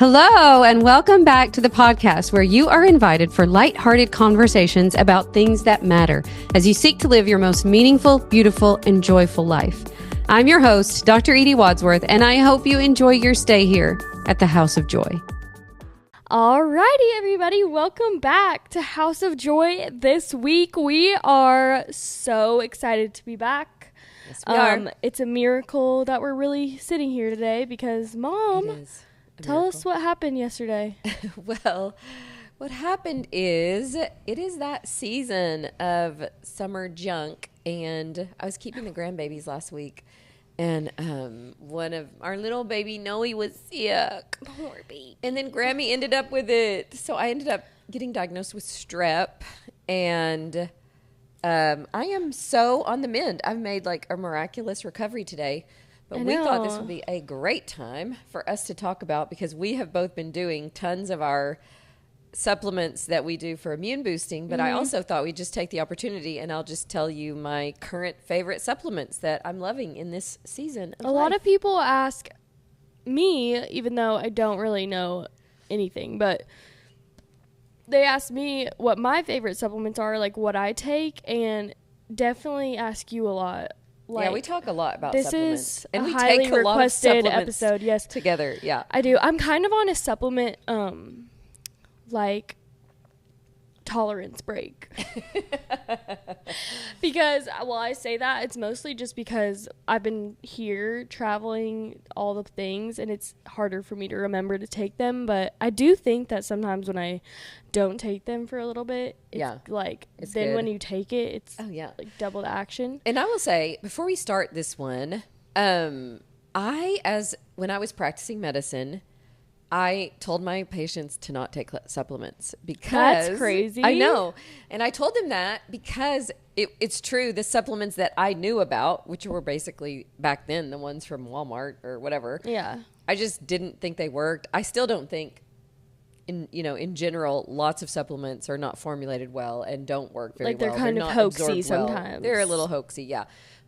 Hello, and welcome back to the podcast where you are invited for lighthearted conversations about things that matter as you seek to live your most meaningful, beautiful, and joyful life. I'm your host, Dr. Edie Wadsworth, and I hope you enjoy your stay here at the House of Joy. Alrighty, everybody, welcome back to House of Joy. This week, we are so excited to be back. Yes, we are. It's a miracle that we're really sitting here today because, Mom, tell us what happened yesterday. Well, what happened is it is that season of summer junk, and I was keeping the grandbabies last week, and one of our little baby Noe was sick. Poor baby. And then Grammy ended up with it. So I ended up getting diagnosed with strep, and I am so on the mend. I've made like a miraculous recovery today. But we thought this would be a great time for us to talk about, because we have both been doing tons of our supplements that we do for immune boosting. But I also thought we'd just take the opportunity, and I'll just tell you my current favorite supplements that I'm loving in this season of A lot of people ask me, even though I don't really know anything, but they ask me what my favorite supplements are, like what I take, and definitely ask you a lot. Like, yeah, we talk a lot about this supplements. Is and a we highly take a lot of requested supplements episode. Yes, together. Yeah, I do. I'm kind of on a supplement, like tolerance break, because I say that it's mostly just because I've been here traveling all the things, and it's harder for me to remember to take them. But I do think that sometimes when I don't take them for a little bit, it's it's then good. When you take it, it's like double the action. And I will say, before we start this one, when I was practicing medicine, I told my patients to not take supplements because... That's crazy. I know. And I told them that because it's true. The supplements that I knew about, which were basically back then the ones from Walmart or whatever. Yeah. I just didn't think they worked. I still don't think, in general, lots of supplements are not formulated well and don't work very well. Like they're kind of hoaxy sometimes. Well. They're a little hoaxy, yeah.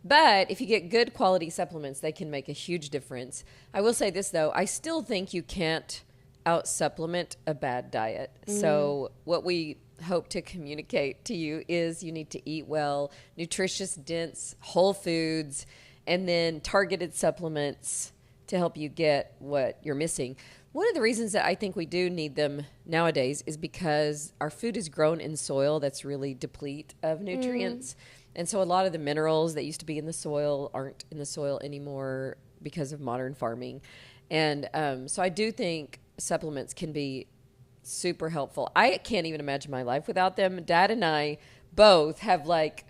But if you get good quality supplements, they can make a huge difference. I will say this, though. I still think you can't out-supplement a bad diet. So what we hope to communicate to you is you need to eat well, nutritious, dense, whole foods, and then targeted supplements to help you get what you're missing. One of the reasons that I think we do need them nowadays is because our food is grown in soil that's really deplete of nutrients. And so a lot of the minerals that used to be in the soil aren't in the soil anymore because of modern farming. And so I do think supplements can be super helpful. I can't even imagine my life without them. Dad and I both have like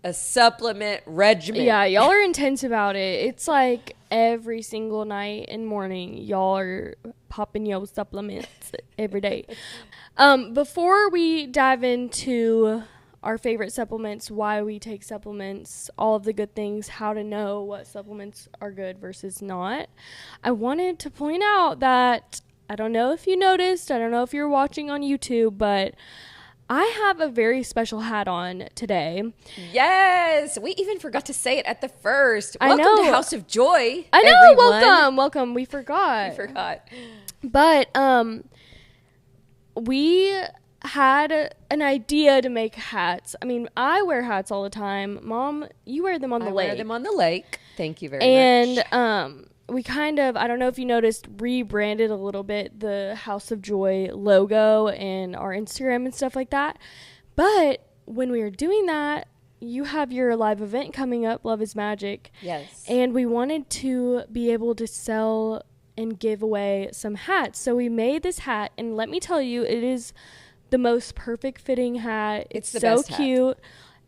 a supplement regimen. Yeah, y'all are intense about it. It's like every single night and morning, y'all are popping your supplements every day. Before we dive into our favorite supplements, why we take supplements, all of the good things, how to know what supplements are good versus not, I wanted to point out that, I don't know if you noticed, I don't know if you're watching on YouTube, but I have a very special hat on today. Yes, we even forgot to say it at the first. Welcome to House of Joy. I know, everyone. welcome. We forgot. But we had an idea to make hats. I mean, I wear hats all the time. Mom, you wear them on the lake. I wear them on the lake. Thank you very much. And we kind of, I don't know if you noticed, rebranded a little bit the House of Joy logo and our Instagram and stuff like that. But when we were doing that, you have your live event coming up, Love is Magic. Yes. And we wanted to be able to sell and give away some hats. So we made this hat, and let me tell you, it is the most perfect fitting hat. It's the so best cute.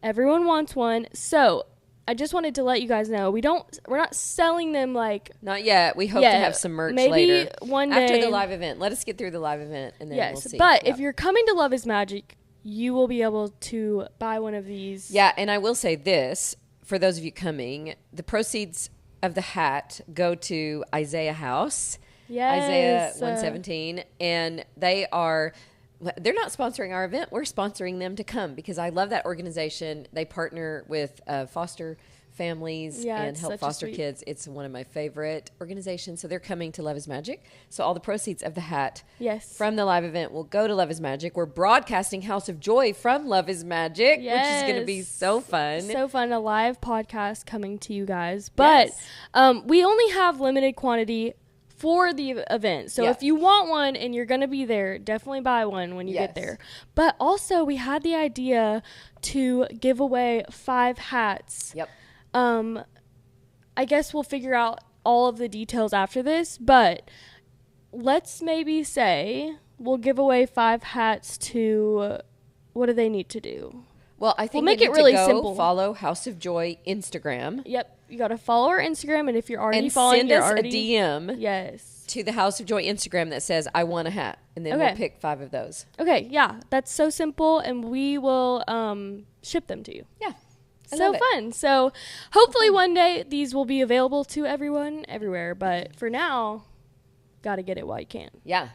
Everyone wants one. So I just wanted to let you guys know we're not selling them like not yet. We hope to have some merch later. One day after the live event. Let us get through the live event and then we'll see. But if you're coming to Love is Magic, you will be able to buy one of these. Yeah, and I will say this for those of you coming, the proceeds of the hat go to Isaiah House. Yes. Isaiah 117, and they're not sponsoring our event. We're sponsoring them to come because I love that organization. They partner with foster families Yeah, and it's help such a foster sweet- kids. It's one of my favorite organizations. So they're coming to Love is Magic. So all the proceeds of the hat Yes. from the live event will go to Love is Magic. We're broadcasting House of Joy from Love is Magic, which is going to be Yes. so fun. So fun, a live podcast coming to you guys. But we only have limited quantity for the event. So Yeah. if you want one and you're going to be there, definitely buy one when you get Yes. there. But also we had the idea to give away 5 hats. Yep. I guess we'll figure out all of the details after this, but let's maybe say we'll give away 5 hats to, what do they need to do? Well, I think We'll make they it need really to go simple. follow House of Joy Instagram Yep, you got to follow our Instagram, and if you're already and following, send you're us already, a DM Yes. to the House of Joy Instagram that says, I want a hat. And then Okay. we'll pick 5 of those. Okay, yeah, that's so simple, and we will ship them to you. Yeah. I So love it. fun. So hopefully one day these will be available to everyone everywhere, but for now, got to get it while you can. Yeah.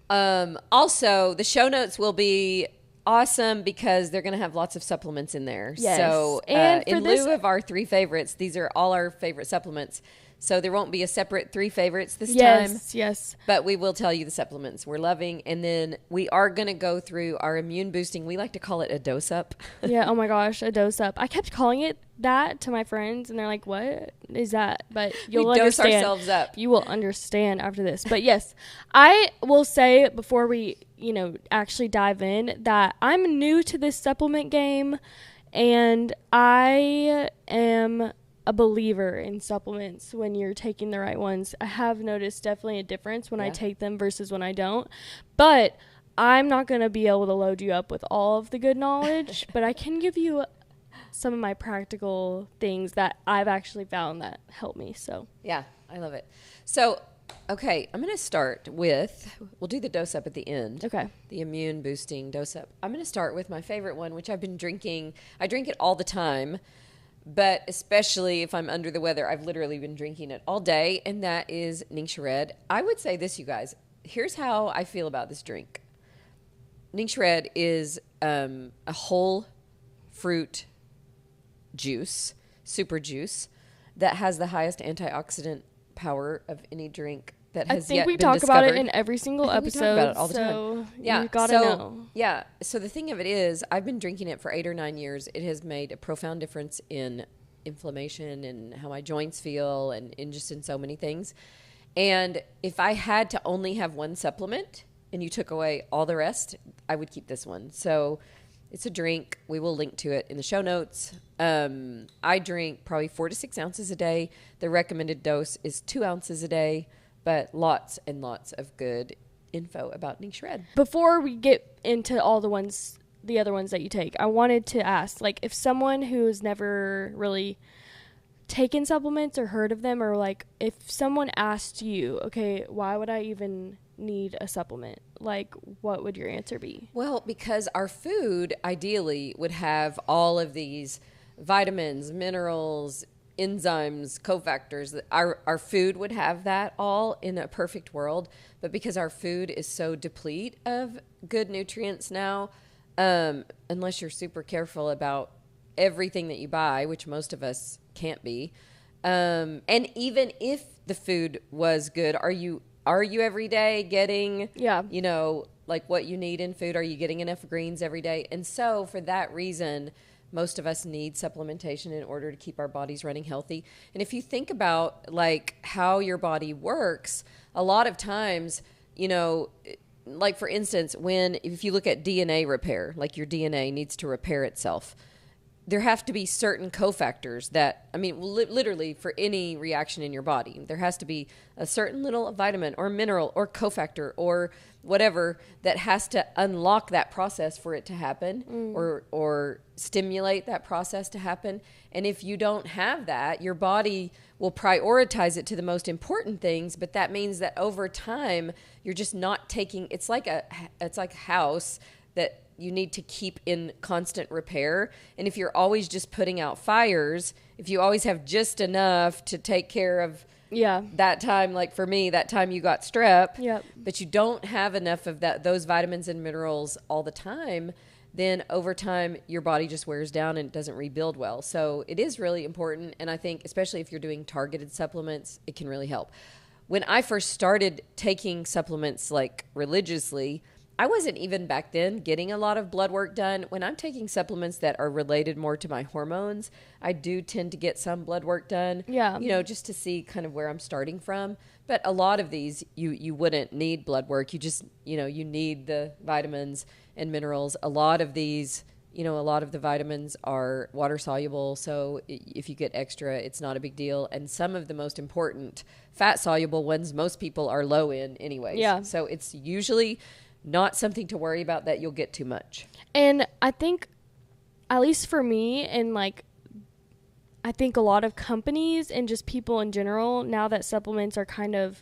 Also, the show notes will be awesome because they're going to have lots of supplements in there. Yes. So And for in this- lieu of our 3 favorites, these are all our favorite supplements. So there won't be a separate 3 favorites this time. Yes. But we will tell you the supplements we're loving. And then we are going to go through our immune boosting. We like to call it a dose up. Yeah, oh my gosh, a dose up. I kept calling it that to my friends, and they're like, what is that? But you'll We dose understand. ourselves up. You will understand after this. But yes, I will say before we, actually dive in that I'm new to this supplement game, and I am a believer in supplements when you're taking the right ones. I have noticed definitely a difference when I take them versus when I don't. But I'm not going to be able to load you up with all of the good knowledge, but I can give you some of my practical things that I've actually found that help me. So, Yeah, I love it. So, okay, I'm going to start with, we'll do the dose up at the end. okay. The immune boosting dose up. I'm going to start with my favorite one, which I've been drinking. I drink it all the time, but especially if I'm under the weather, I've literally been drinking it all day, and that is Ningxia Red. I would say this, you guys. Here's how I feel about this drink. Ningxia Red is a whole fruit juice, super juice, that has the highest antioxidant power of any drink that I has think yet we been talk about it discovered. in every single I think we episode. talk about it all the so time. Yeah, you gotta so, know. Yeah. So the thing of it is, I've been drinking it for 8 or 9 years. It has made a profound difference in inflammation and how my joints feel, and just in so many things. And if I had to only have one supplement and you took away all the rest, I would keep this one. So it's a drink. We will link to it in the show notes. I drink probably 4 to 6 ounces a day. The recommended dose is 2 ounces a day, but lots and lots of good info about Ningxia Red. Before we get into all the other ones that you take, I wanted to ask, like, if someone who's never really taken supplements or heard of them, or like if someone asked you, okay, why would I even need a supplement? Like, what would your answer be? Well, because our food ideally would have all of these vitamins, minerals, enzymes, cofactors. Our food would have that all in a perfect world. But because our food is so deplete of good nutrients now, unless you're super careful about everything that you buy, which most of us can't be, and even if the food was good, are you every day getting, like what you need in food? Are you getting enough greens every day? And so for that reason, most of us need supplementation in order to keep our bodies running healthy. And if you think about like how your body works, a lot of times, like for instance, if you look at DNA repair, like your DNA needs to repair itself, there have to be certain cofactors that, literally for any reaction in your body, there has to be a certain little vitamin or mineral or cofactor or whatever that has to unlock that process for it to happen or stimulate that process to happen. And if you don't have that, your body will prioritize it to the most important things, but that means that over time, you're just not taking, it's like a house that you need to keep in constant repair. And if you're always just putting out fires, if you always have just enough to take care of that time, like for me, that time you got strep, but you don't have enough of those vitamins and minerals all the time, then over time your body just wears down and it doesn't rebuild well. So it is really important. And I think especially if you're doing targeted supplements, it can really help. When I first started taking supplements like religiously, I wasn't even back then getting a lot of blood work done. When I'm taking supplements that are related more to my hormones, I do tend to get some blood work done. Yeah. Just to see kind of where I'm starting from. But a lot of these, you wouldn't need blood work. You just, you need the vitamins and minerals. A lot of these, a lot of the vitamins are water soluble. So if you get extra, it's not a big deal. And some of the most important fat soluble ones, most people are low in anyways. Yeah. So it's usually not something to worry about that you'll get too much. And I think, at least for me, and I think a lot of companies and just people in general, now that supplements are kind of,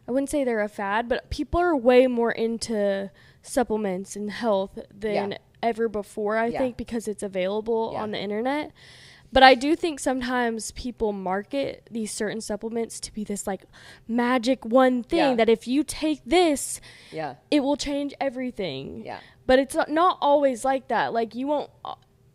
I wouldn't say they're a fad, but people are way more into supplements and health than ever before, I think, because it's available on the internet. But I do think sometimes people market these certain supplements to be this magic one thing that if you take this, it will change everything. Yeah. But it's not always like that. You won't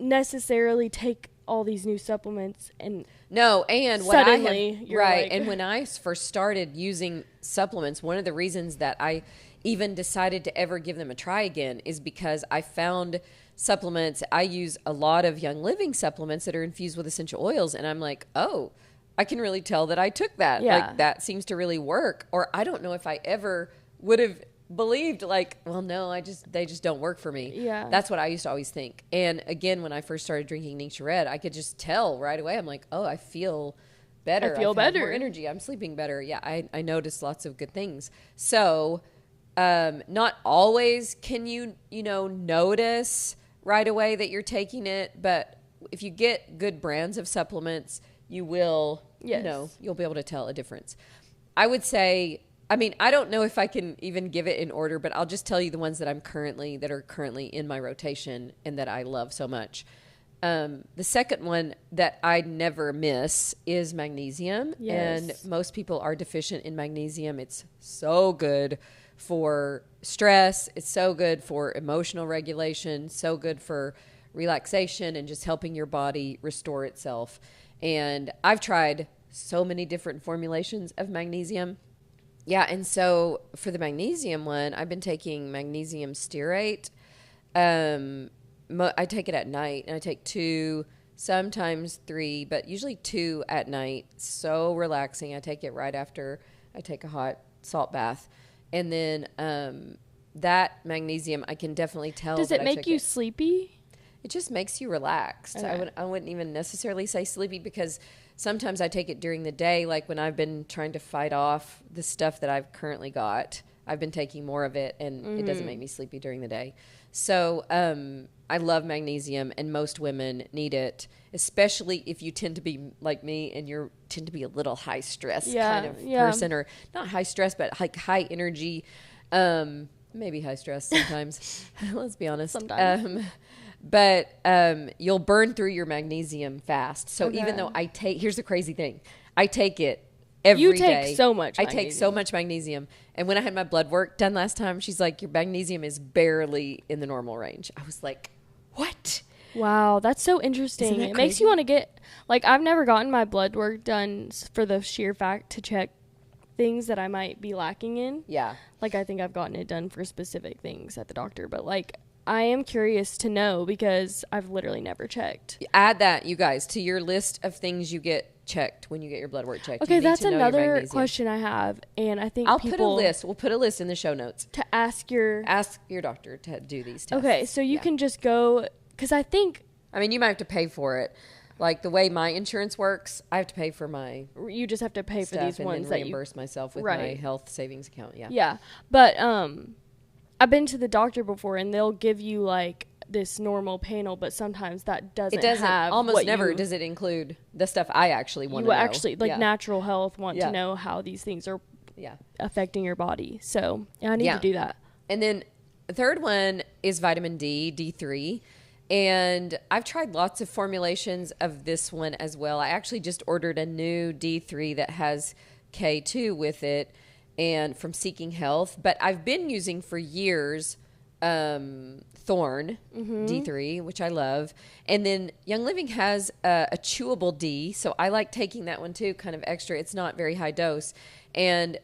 necessarily take all these new supplements and suddenly you're and when I first started using supplements, one of the reasons that I even decided to ever give them a try again is because I found supplements. I use a lot of Young Living supplements that are infused with essential oils, and I'm like, oh, I can really tell that I took that. That seems to really work. Or I don't know if I ever would have believed they just don't work for me. Yeah. That's what I used to always think. And again, when I first started drinking Ningxia Red, I could just tell right away. I'm like, oh, I feel better. I feel better. More energy. I'm sleeping better. Yeah. I noticed lots of good things. So, not always can you notice right away that you're taking it, but if you get good brands of supplements, you will, you'll be able to tell a difference. I would say, I don't know if I can even give it in order, but I'll just tell you the ones that are currently in my rotation and that I love so much. The second one that I never miss is magnesium. Yes. And most people are deficient in magnesium. It's so good for stress. It's so good for emotional regulation, so good for relaxation and just helping your body restore itself. And I've tried so many different formulations of magnesium. Yeah, and so for the magnesium one, I've been taking magnesium stearate. I take it at night, and I take 2, sometimes 3, but usually 2 at night. So relaxing. I take it right after I take a hot salt bath. And then that magnesium, I can definitely tell. Does it make you sleepy? It just makes you relaxed. Okay. I wouldn't even necessarily say sleepy, because sometimes I take it during the day, like when I've been trying to fight off the stuff that I've currently got. I've been taking more of it, and it doesn't make me sleepy during the day. So I love magnesium, and most women need it, especially if you tend to be like me and you tend to be a little high stress kind of person, or not high stress, but like high energy, maybe high stress sometimes. Let's be honest. Sometimes. But you'll burn through your magnesium fast. So even though here's the crazy thing, I take it every day. You take so much magnesium. I take so much magnesium. And when I had my blood work done last time, she's like, your magnesium is barely in the normal range. I was like, what? Wow, that's so interesting. It makes you want to get, I've never gotten my blood work done for the sheer fact to check things that I might be lacking in. Yeah. I think I've gotten it done for specific things at the doctor, but I am curious to know, because I've literally never checked. Add that, you guys, to your list of things you get checked when you get your blood work checked. Okay, that's another question I have, and I think I'll put a list. We'll put a list in the show notes to ask your doctor to do these tests. Okay, so you can just go, because I think, you might have to pay for it. Like the way my insurance works, I have to pay for my. You just have to pay for these ones and that reimburse myself with my health savings account. Yeah. Yeah, but I've been to the doctor before, and they'll give you this normal panel, but sometimes that doesn't. It doesn't have almost never does it include the stuff I actually want to know. You actually natural health want to know how these things are affecting your body. So I need to do that. And then the third one is vitamin D, D3. And I've tried lots of formulations of this one as well. I actually just ordered a new D3 that has K2 with it, and from Seeking Health. But I've been using for years Thorn D3, which I love. And then Young Living has a chewable D. So I like taking that one too, kind of extra. It's not very high dose. And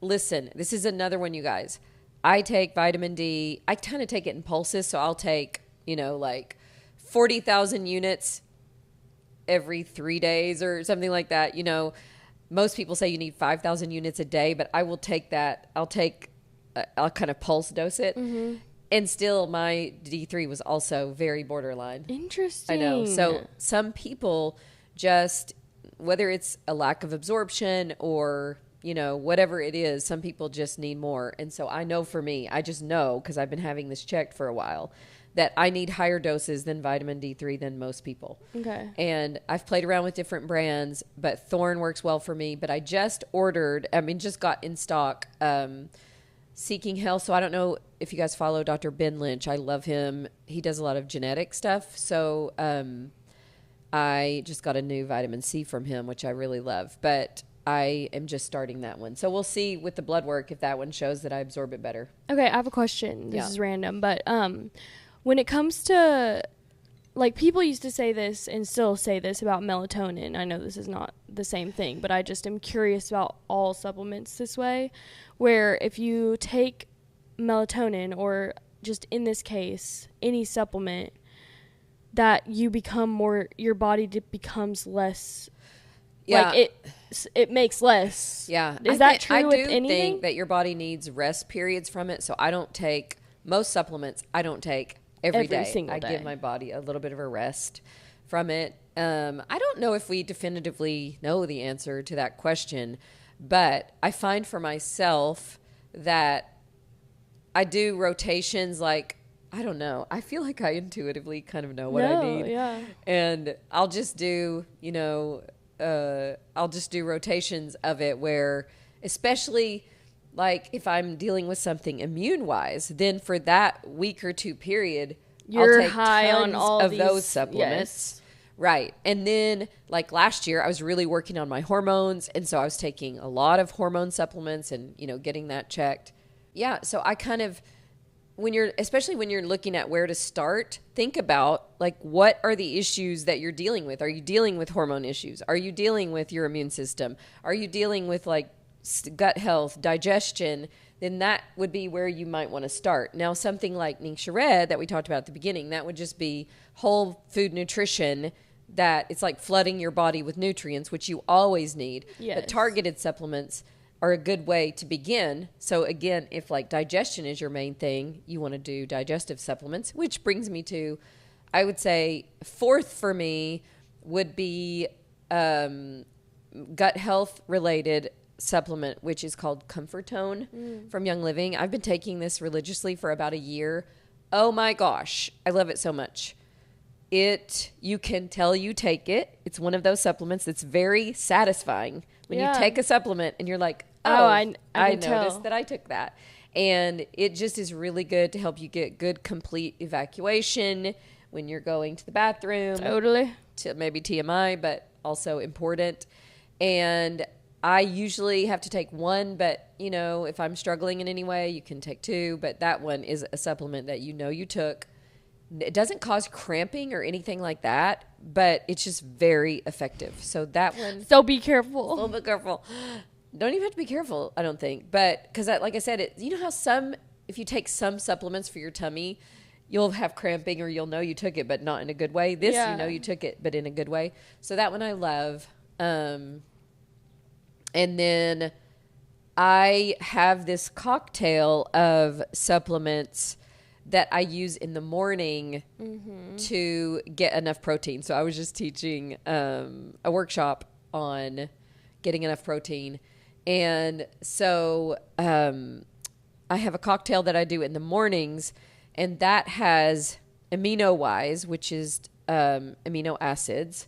listen, this is another one, you guys. I take vitamin D. I kind of take it in pulses. So I'll take, like 40,000 units every 3 days or something like that. Most people say you need 5,000 units a day, but I will take that. I'll kind of pulse dose it. And still my D3 was also very borderline. Interesting. I know. So some people just, whether it's a lack of absorption or, whatever it is, some people just need more. And so I know for me, I just know because I've been having this checked for a while that I need higher doses than vitamin D3 than most people. Okay. And I've played around with different brands, but Thorn works well for me. But I just just got in stock Seeking Health. So I don't know if you guys follow Dr. Ben Lynch. I love him. He does a lot of genetic stuff. So I just got a new vitamin C from him, which I really love. But I am just starting that one. So we'll see with the blood work if that one shows that I absorb it better. Okay, I have a question. This is random, but when it comes to, like, people used to say this and still say this about melatonin. I know this is not the same thing, but I just am curious about all supplements this way, where if you take melatonin or just in this case, any supplement, that you become more, your body becomes less. Yeah. Like it makes less. Yeah. Is that true with anything? I do think that your body needs rest periods from it. So I don't take most supplements. I don't take every day. Single day. I give my body a little bit of a rest from it. I don't know if we definitively know the answer to that question, but I find for myself that I do rotations like, I don't know. I feel like I intuitively kind of know what I need. Yeah. And I'll just do, rotations of it where, especially like if I'm dealing with something immune wise, then for that week or two period, You're I'll take high tons on all of these, those supplements. yes. Right. And then like last year I was really working on my hormones. And so I was taking a lot of hormone supplements and, getting that checked. Yeah. So I kind of, especially when you're looking at where to start, think about like, what are the issues that you're dealing with? Are you dealing with hormone issues? Are you dealing with your immune system? Are you dealing with like gut health, digestion? Then that would be where you might want to start. Now, something like Ningxia Red that we talked about at the beginning, that would just be whole food nutrition, that it's like flooding your body with nutrients, which you always need. Yes. But targeted supplements are a good way to begin. So again, if like digestion is your main thing, you want to do digestive supplements, which brings me to, I would say, fourth for me would be gut health related supplement, which is called Comfort Tone from Young Living. I've been taking this religiously for about a year. Oh my gosh, I love it so much. You can tell you take it. It's one of those supplements that's very satisfying when you take a supplement and you're like, I noticed that I took that. And it just is really good to help you get good, complete evacuation when you're going to the bathroom. Totally. Maybe TMI, but also important. And I usually have to take one, but, if I'm struggling in any way, you can take two. But that one is a supplement that you took. It doesn't cause cramping or anything like that, but it's just very effective. So that one. So be careful. A little bit careful. Don't even have to be careful, I don't think. But because, like I said, how if you take some supplements for your tummy, you'll have cramping or you'll know you took it, but not in a good way. This, you took it, but in a good way. So that one I love. And then I have this cocktail of supplements that I use in the morning to get enough protein. So I was just teaching a workshop on getting enough protein. And so I have a cocktail that I do in the mornings, and that has amino-wise, which is amino acids.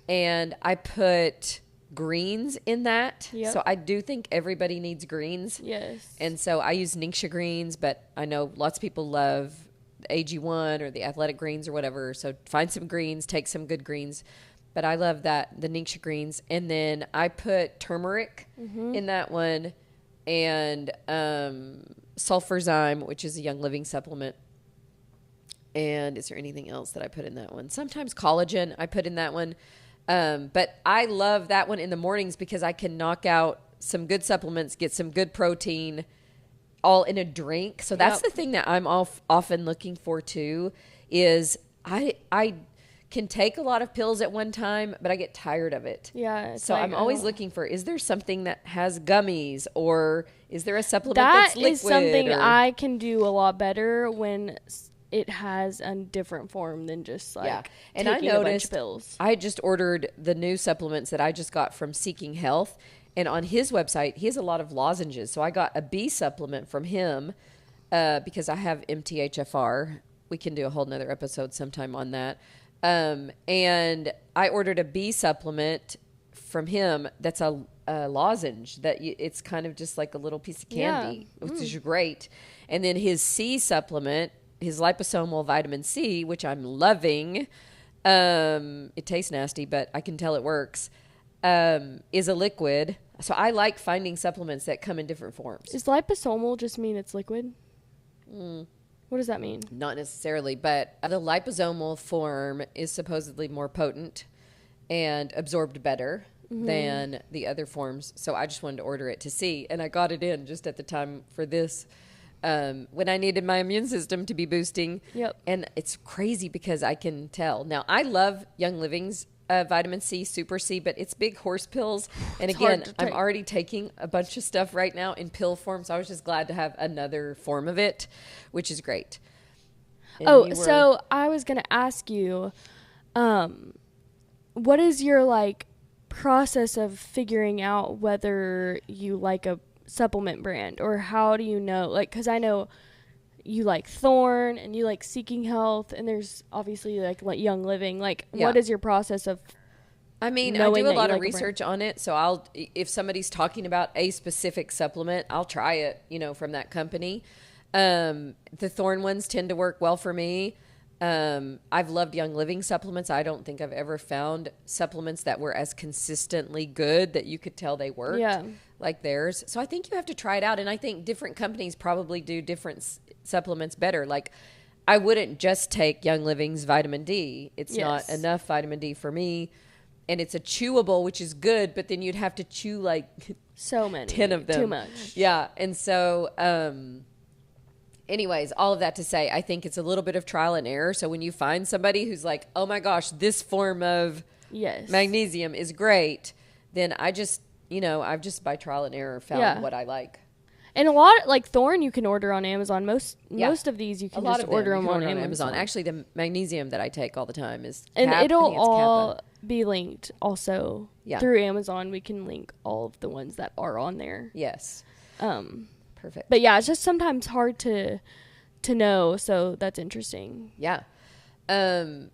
And I put greens in that. Yep. So I do think everybody needs greens. Yes. And so I use Ningxia greens, but I know lots of people love the AG1 or the athletic greens or whatever. So find some greens, take some good greens. But I love the Ningxia greens. And then I put turmeric in that one. And sulfurzyme, which is a Young Living supplement. And is there anything else that I put in that one? Sometimes collagen I put in that one. But I love that one in the mornings because I can knock out some good supplements, get some good protein all in a drink. So that's the thing that I'm often looking for too, is I can take a lot of pills at one time, but I get tired of it. Yeah. So I'm always looking for, is there something that has gummies, or is there a supplement that's liquid? That is something I can do a lot better when it has a different form than just like and taking I noticed, a bunch of pills. I just ordered the new supplements that I just got from Seeking Health, and on his website he has a lot of lozenges. So I got a B supplement from him because I have MTHFR. We can do a whole nother episode sometime on that. And I ordered a B supplement from him that's a lozenge that it's kind of just like a little piece of candy, which is great. And then his C supplement, his liposomal vitamin C, which I'm loving. It tastes nasty, but I can tell it works. Is a liquid. So I like finding supplements that come in different forms. Does liposomal just mean it's liquid? What does that mean? Not necessarily, but the liposomal form is supposedly more potent and absorbed better than the other forms. So I just wanted to order it to see. And I got it in just at the time for this when I needed my immune system to be boosting. Yep. And it's crazy because I can tell. Now, I love Young Living's vitamin C, Super C, but it's big horse pills. And again, I'm already taking a bunch of stuff right now in pill form, so I was just glad to have another form of it, which is great. And so I was going to ask you, what is your like process of figuring out whether you like a supplement brand, or how do you know? Like, because I know you like Thorne and you like Seeking Health, and there's obviously like Young Living. Like, what is your process of? I mean, I do a lot of research on it. So if somebody's talking about a specific supplement, I'll try it, from that company. The Thorne ones tend to work well for me. I've loved Young Living supplements. I don't think I've ever found supplements that were as consistently good that you could tell they worked like theirs. So I think you have to try it out. And I think different companies probably do different supplements better. Like, I wouldn't just take Young Living's vitamin D. It's not enough vitamin D for me. And it's a chewable, which is good, but then you'd have to chew like so many, 10 of them. Too much. Yeah. And so, anyways, all of that to say, I think it's a little bit of trial and error. So when you find somebody who's like, oh my gosh, this form of magnesium is great, then I've just by trial and error found what I like. And a lot, like Thorne, you can order on Amazon. Most of these you can just order them on Amazon. Actually, the magnesium that I take all the time is and it'll all be linked also through Amazon. We can link all of the ones that are on there. Yes. Perfect. But yeah, it's just sometimes hard to know, so that's interesting. Yeah. A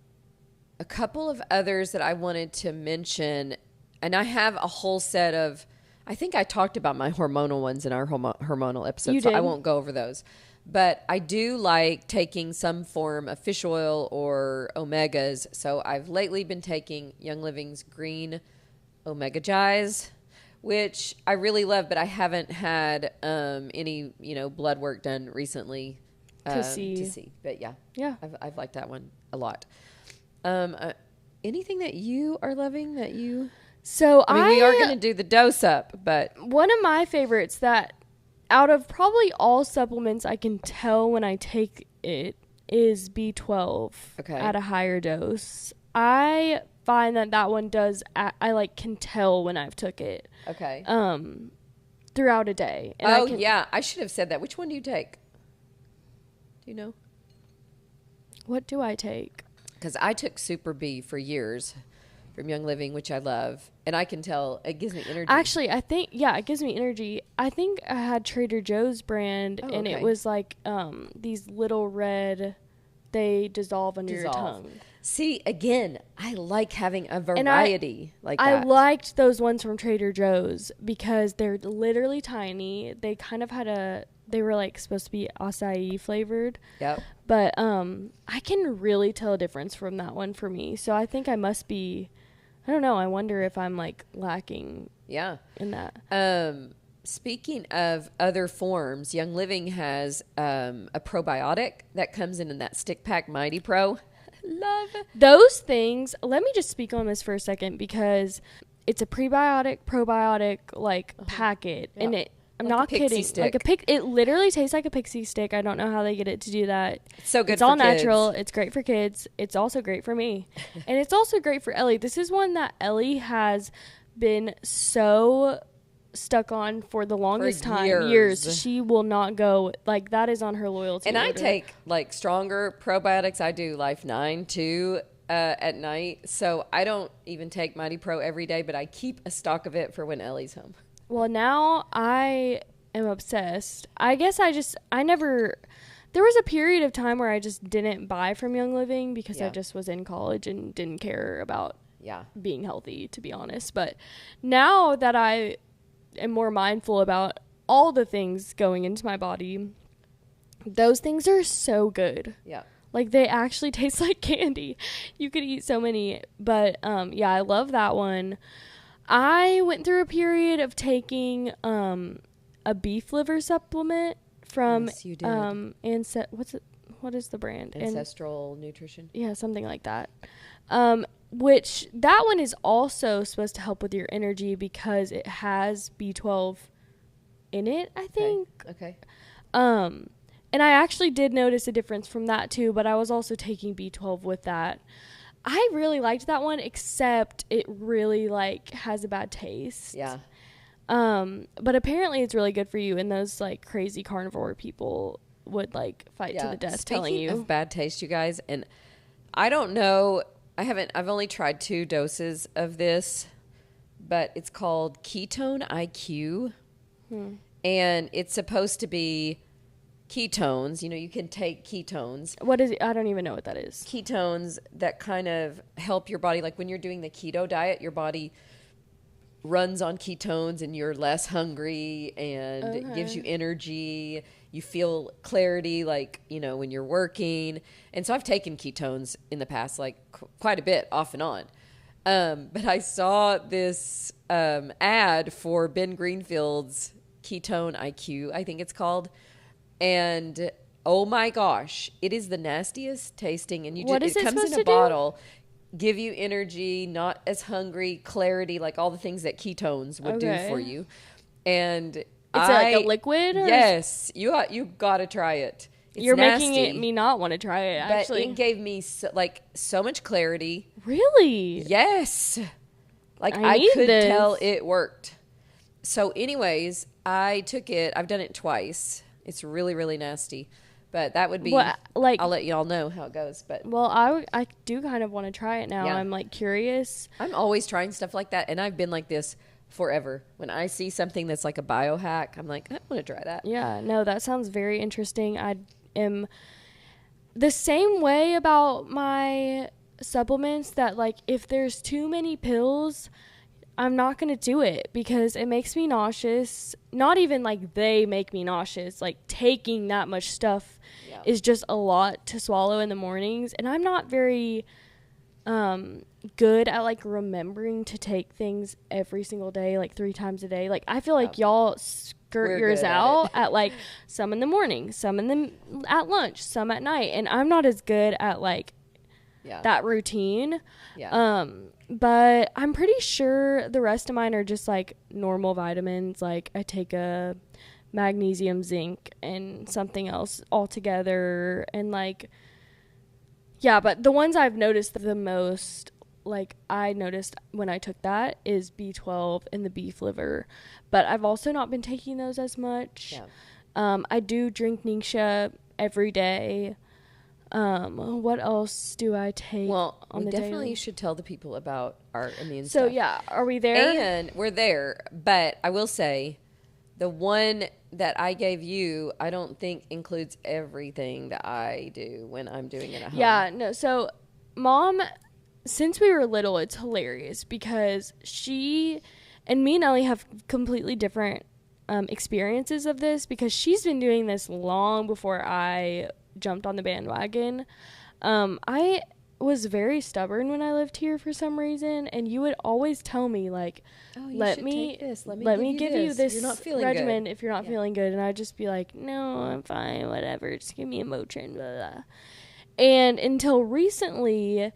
couple of others that I wanted to mention, and I have a whole set of, I think I talked about my hormonal ones in our hormonal episode, so I won't go over those. But I do like taking some form of fish oil or omegas. So I've lately been taking Young Living's green omega Gize, which I really love, but I haven't had any blood work done recently to see. But yeah, I've liked that one a lot. Anything that you are loving that you? So I mean, we are going to do the dose up, but one of my favorites that out of probably all supplements I can tell when I take it is B12 at a higher dose. I find that one does, I can tell when I've took it. Okay. Throughout a day. And I should have said that. Which one do you take? Do you know? What do I take? Because I took Super B for years from Young Living, which I love. And I can tell it gives me energy. Actually, I think, it gives me energy. I think I had Trader Joe's brand, and it was like these little red, they dissolve under your tongue. See, again, I like having a variety like that. I liked those ones from Trader Joe's because they're literally tiny. They kind of had they were like supposed to be acai flavored. Yep. But I can really tell a difference from that one for me. So I think I must be, I don't know. I wonder if I'm like lacking in that. Speaking of other forms, Young Living has a probiotic that comes in that stick pack, Mighty Pro. Love those things. Let me just speak on this for a second, because it's a prebiotic, probiotic packet, and I'm not kidding. Stick. It literally tastes like a pixie stick. I don't know how they get it to do that. It's so good. It's all natural. It's great for kids. It's also great for me, and it's also great for Ellie. This is one that Ellie has been so stuck on for the longest time. Years. She will not go. That is on her loyalty And order. I take stronger probiotics. I do Life 9 too at night. So I don't even take Mighty Pro every day, but I keep a stock of it for when Ellie's home. Well, now I am obsessed. I guess there was a period of time where I just didn't buy from Young Living because I just was in college and didn't care about being healthy, to be honest. But now that I am more mindful about all the things going into my body, those things are so good. Yeah. They actually taste like candy. You could eat so many. But, I love that one. I went through a period of taking a beef liver supplement from Yes, you did. what is the brand? Ancestral Nutrition. Yeah, something like that. Which that one is also supposed to help with your energy because it has B12 in it, I think. Okay. And I actually did notice a difference from that too, but I was also taking B12 with that. I really liked that one, except it really has a bad taste. Yeah. But apparently it's really good for you, and those crazy carnivore people would fight to the death. Telling you of bad taste, you guys, and I don't know. I've only tried 2 doses of this, but it's called Ketone IQ, and it's supposed to be ketones. You can take ketones. What is it? I don't even know what that is. Ketones that kind of help your body. When you're doing the keto diet, your body runs on ketones and you're less hungry and it gives you energy. You feel clarity, when you're working. And so I've taken ketones in the past, quite a bit, off and on. But I saw this ad for Ben Greenfield's Ketone IQ, I think it's called. And oh my gosh, it is the nastiest tasting. And it comes in a bottle. Give you energy, not as hungry, clarity, all the things that ketones would do for you. And it's a liquid? Yes, you got to try it. It's You're nasty, making me not want to try it, actually. But it gave me so much clarity. Really? Yes. I could tell it worked. So anyways, I took it. I've done it twice. It's really, really nasty. But that would be, I'll let y'all know how it goes. But I do kind of want to try it now. Yeah. I'm curious. I'm always trying stuff like that. And I've been like this forever. When I see something that's like a biohack, I'm like, I want to try that. Yeah, no, that sounds very interesting. I am the same way about my supplements, that if there's too many pills, I'm not going to do it because it makes me nauseous. Not even they make me nauseous. Taking that much stuff is just a lot to swallow in the mornings. And I'm not very good at remembering to take things every single day, 3 times a day. I feel y'all skirt yours out at some in the morning, some at lunch, some at night. And I'm not as good at that routine. Yeah. But I'm pretty sure the rest of mine are just normal vitamins. I take a magnesium, zinc, and something else all together. And but the ones I've noticed the most, I noticed when I took that, is B12 and the beef liver. But I've also not been taking those as much. Yeah. I do drink Ningxia every day. What else do I take? Well, on the definitely daily? Should tell the people about our immune stuff. So yeah, are we there? And we're there, but I will say the one that I gave you, I don't think includes everything that I do when I'm doing it at home. Yeah, no. So Mom, since we were little, it's hilarious because she and me and Ellie have completely different experiences of this, because she's been doing this long before I jumped on the bandwagon. I was very stubborn when I lived here for some reason, and you would always tell me like, let me give you this you're not feeling regimen good. if you're not feeling good. And I'd just be like, no, I'm fine, whatever, just give me a Motrin, blah, blah. And until recently,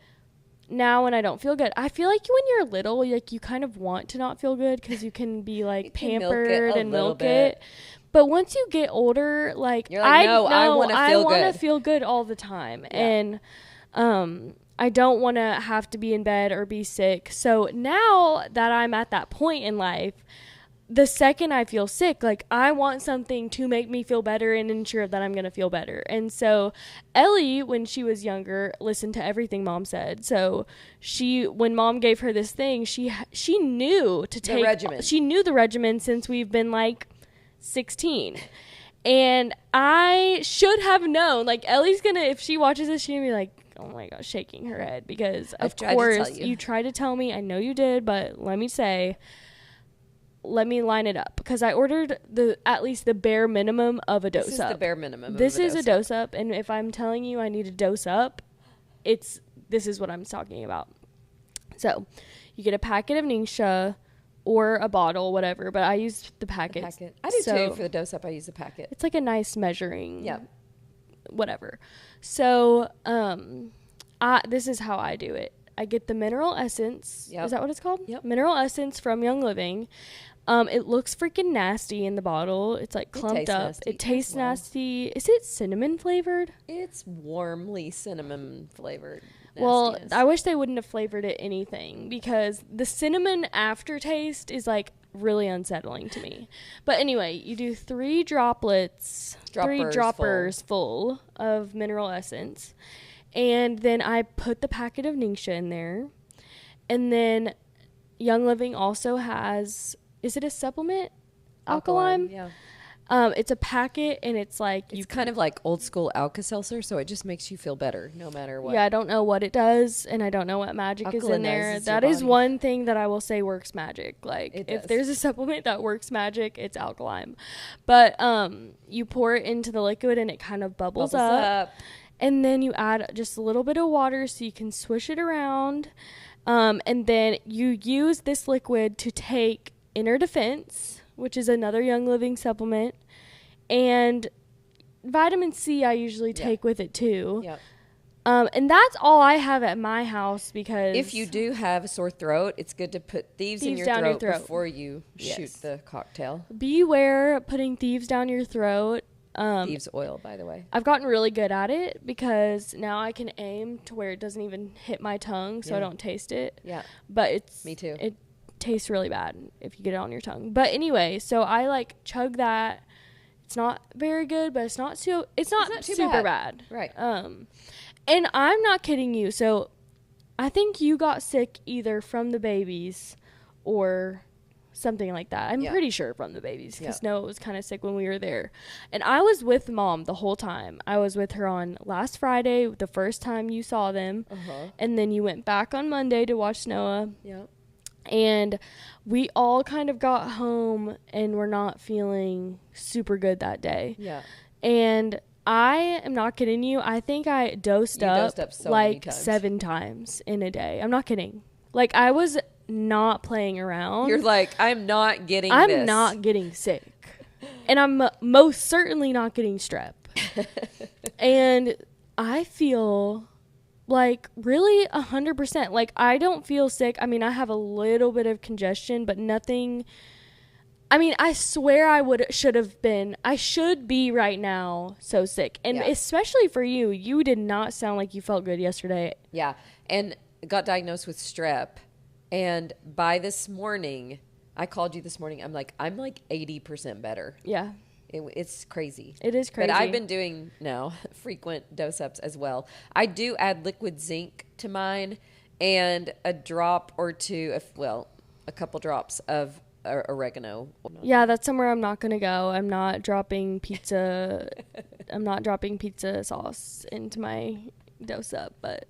now when I don't feel good, I feel like when you're little, like you kind of want to not feel good because you can be like pampered and milk it. But once you get older, like, you're like, I want to feel good all the time. Yeah. And I don't want to have to be in bed or be sick. So now that I'm at that point in life, the second I feel sick, like, I want something to make me feel better and ensure that I'm going to feel better. And so Ellie, when she was younger, listened to everything Mom said. So when Mom gave her this thing, she knew to take the regimen. She knew the regimen since we've been like 16. And I should have known, like, Ellie's gonna, if she watches this, she's gonna be like, oh my gosh, shaking her head, because of course you tried to tell me. I know you did, but let me line it up, because I ordered at least the bare minimum of a dose up. This is the bare minimum. This is a dose up, and if I'm telling you I need a dose up, this is what I'm talking about. So you get a packet of Ningxia or a bottle, whatever, but I used the packet. I do too. For the dose up, I use the packet. It's like a nice measuring. Yeah. Whatever. So this is how I do it. I get the mineral essence. Yep. Is that what it's called? Yep. Mineral essence from Young Living. It looks freaking nasty in the bottle. It's like clumped up. It tastes nasty. Is it cinnamon flavored? It's warmly cinnamon flavored. Well, I wish they wouldn't have flavored it anything, because the cinnamon aftertaste is like really unsettling to me. But anyway, you do 3 droppers full of mineral essence. And then I put the packet of Ningxia in there. And then Young Living also has, is it a supplement? Alkaline? Yeah. It's a packet, and it's like, it's kind of like old school Alka-Seltzer, so it just makes you feel better no matter what. Yeah, I don't know what it does, and I don't know what magic is in there. That is one thing that I will say works magic. Like, if there's a supplement that works magic, it's alkaline. But you pour it into the liquid, and it kind of bubbles up. And then you add just a little bit of water so you can swish it around. And then you use this liquid to take Inner Defense, which is another Young Living supplement, and vitamin C I usually take with it too. Yep. And that's all I have at my house, because if you do have a sore throat, it's good to put thieves in your throat before you shoot the cocktail. Beware putting thieves down your throat. Thieves oil, by the way. I've gotten really good at it, because now I can aim to where it doesn't even hit my tongue, so I don't taste it. Yeah. But me too. It tastes really bad if you get it on your tongue. But anyway, so I like chug that. It's not very good, but it's not super bad. Right. And I'm not kidding you. So I think you got sick either from the babies or something like that. I'm pretty sure from the babies, because Noah was kind of sick when we were there. And I was with Mom the whole time. I was with her on last Friday, the first time you saw them. And then you went back on Monday to watch Noah. Yeah. And we all kind of got home and were not feeling super good that day. Yeah. And I am not kidding you. I think I dosed up so like 7 times in a day. I'm not kidding. Like, I was not playing around. You're like, I'm not getting sick. And I'm most certainly not getting strep. And I feel like really 100%. Like, I don't feel sick. I mean, I have a little bit of congestion, but nothing. I mean, I swear I should be right now so sick. And especially for you, you did not sound like you felt good yesterday. Yeah. And got diagnosed with strep. And by this morning, I called you this morning. I'm like 80% better. Yeah. It's crazy. It is crazy. But I've been doing now frequent dose ups as well. I do add liquid zinc to mine, and a drop or two a couple drops of oregano. Yeah, that's somewhere I'm not going to go. I'm not dropping pizza. I'm not dropping pizza sauce into my dose up, but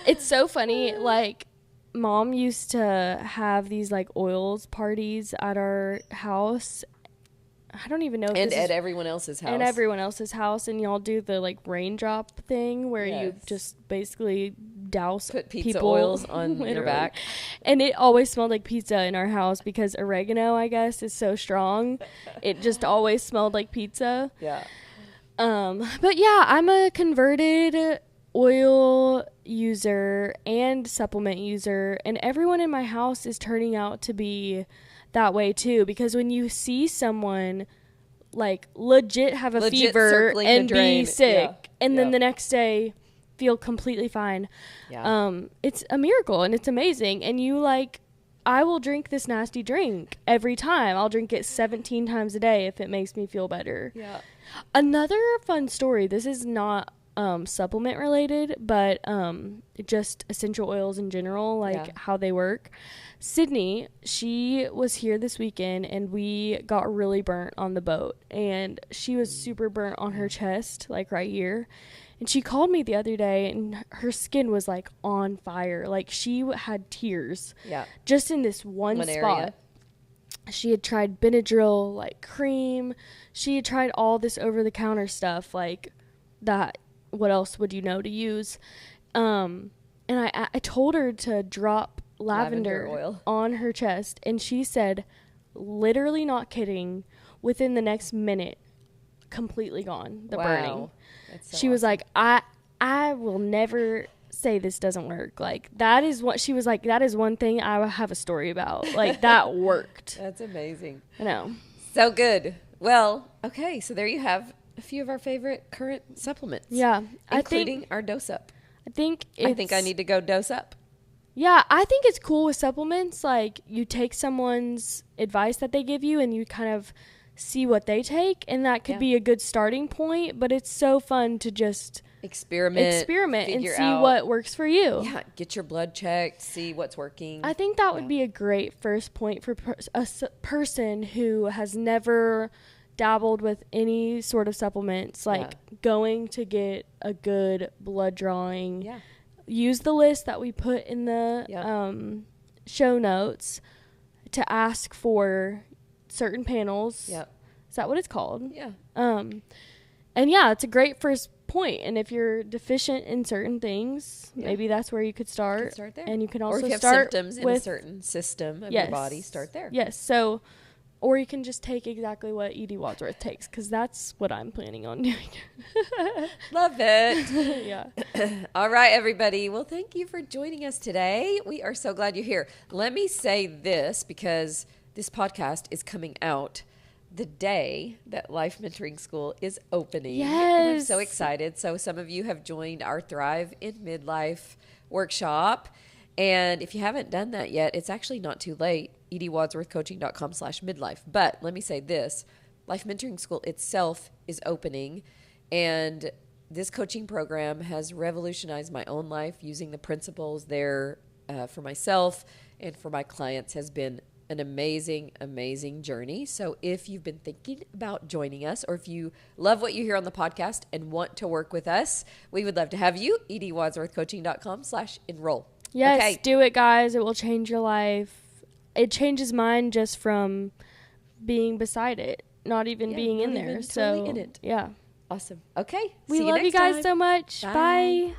it's so funny. Like, Mom used to have these like oils parties at our house. I don't even know. And at everyone else's house. And y'all do the like raindrop thing where you just basically douse Put pizza people oils on your literally. back. And it always smelled like pizza in our house because oregano, I guess, is so strong. It just always smelled like pizza. Yeah. But yeah, I'm a converted oil user and supplement user, and everyone in my house is turning out to be that way too, because when you see someone like legit have a fever circling and the drain. be sick and then Yeah. the next day feel completely fine, it's a miracle and it's amazing. And you I will drink this nasty drink every time. I'll drink it 17 times a day if it makes me feel better. Yeah. Another fun story, this is not supplement related, but just essential oils in general, how they work. Sydney, she was here this weekend and we got really burnt on the boat, and she was super burnt on her chest, like right here. And she called me the other day and her skin was like on fire. Like she had tears just in this one spot. Area. She had tried Benadryl, like cream. She had tried all this over-the-counter stuff, like that. What else would you know to use? And I told her to drop lavender oil on her chest, and she said, literally not kidding, within the next minute, completely gone, the burning. That's so she was awesome. like, I will never say this doesn't work. Like, that is what she was like, that is one thing I have a story about. Like, that worked. That's amazing. I know. So good. Well, okay, so there you have a few of our favorite current supplements. Yeah. Including our dose up. I think I need to go dose up. Yeah, I think it's cool with supplements. Like, you take someone's advice that they give you and you kind of see what they take, and that could be a good starting point. But it's so fun to just experiment and see what works for you. Yeah, get your blood checked, see what's working. I think that would be a great first point for a person who has never dabbled with any sort of supplements, going to get a good blood drawing. Yeah. Use the list that we put in the show notes to ask for certain panels. Yep. Is that what it's called? Yeah. And yeah, it's a great first point. And if you're deficient in certain things, maybe that's where you could start. You can start there. And you can also or if you have start symptoms in a certain system of your body, start there. Yes. So, or you can just take exactly what Edie Wadsworth takes, because that's what I'm planning on doing. Love it. Yeah. All right, everybody. Well, thank you for joining us today. We are so glad you're here. Let me say this, because this podcast is coming out the day that Life Mentoring School is opening. Yes. And I'm so excited. So some of you have joined our Thrive in Midlife workshop. And if you haven't done that yet, it's actually not too late. ediewadsworthcoaching.com/midlife. But let me say this. Life Mentoring School itself is opening. And this coaching program has revolutionized my own life. Using the principles there for myself and for my clients has been an amazing, amazing journey. So if you've been thinking about joining us, or if you love what you hear on the podcast and want to work with us, we would love to have you. ediewadsworthcoaching.com/enroll. Yes, Okay. do it, guys. It will change your life. It changes mine just from being beside it, not even being in not there. even So, totally in it. yeah. Awesome. Okay. We See love you next guys time. so much. Bye. Bye.